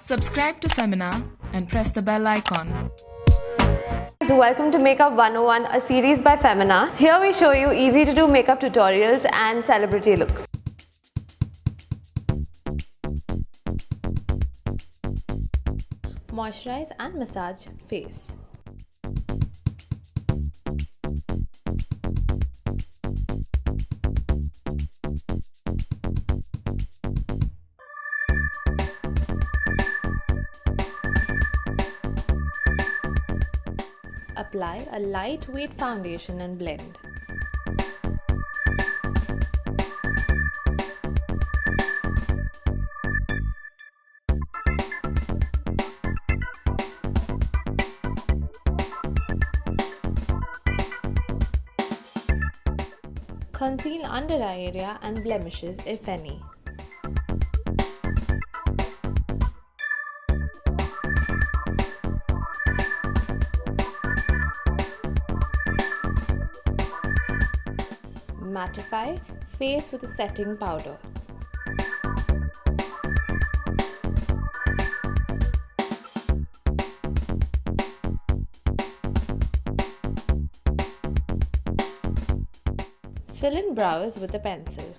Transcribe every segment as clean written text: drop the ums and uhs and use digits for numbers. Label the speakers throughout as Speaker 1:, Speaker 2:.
Speaker 1: Subscribe to Femina and press the bell icon.
Speaker 2: Welcome to Makeup 101, a series by Femina. Here we show you easy to do makeup tutorials and celebrity looks.
Speaker 3: Moisturize and massage face. Apply a lightweight foundation and blend. Conceal under eye area and blemishes if any. Mattify face with a setting powder. Fill in brows with a pencil.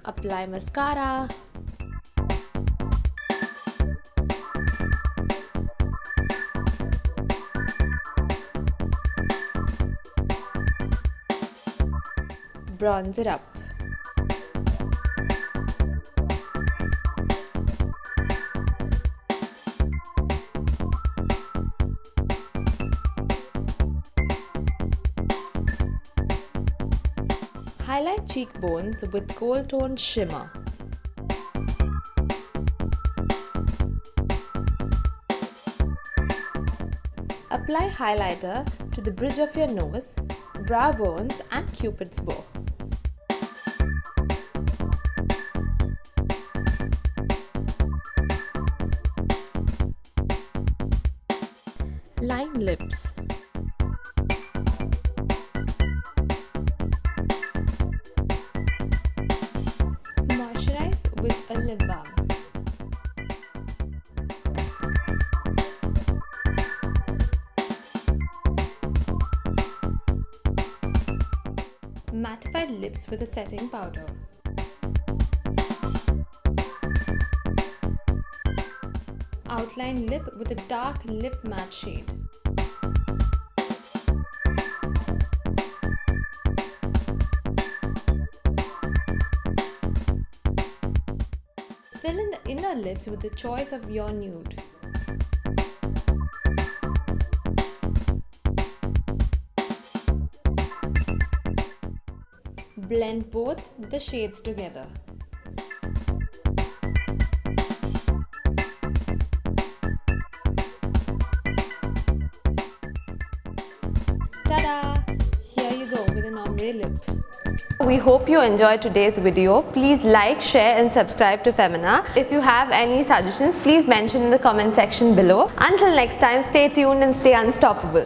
Speaker 3: Apply mascara. Bronze it up. Highlight cheekbones with gold toned shimmer. Apply highlighter to the bridge of your nose, brow bones and Cupid's bow. Line lips. Moisturize with a lip balm. Mattify lips with a setting powder. Outline lip with a dark lip matte shade. Fill in the inner lips with the choice of your nude. Blend both the shades together. Ta-da! Here you go with an ombre lip.
Speaker 2: We hope you enjoyed today's video. Please like, share and subscribe to Femina. If you have any suggestions, please mention in the comment section below. Until next time, stay tuned and stay unstoppable.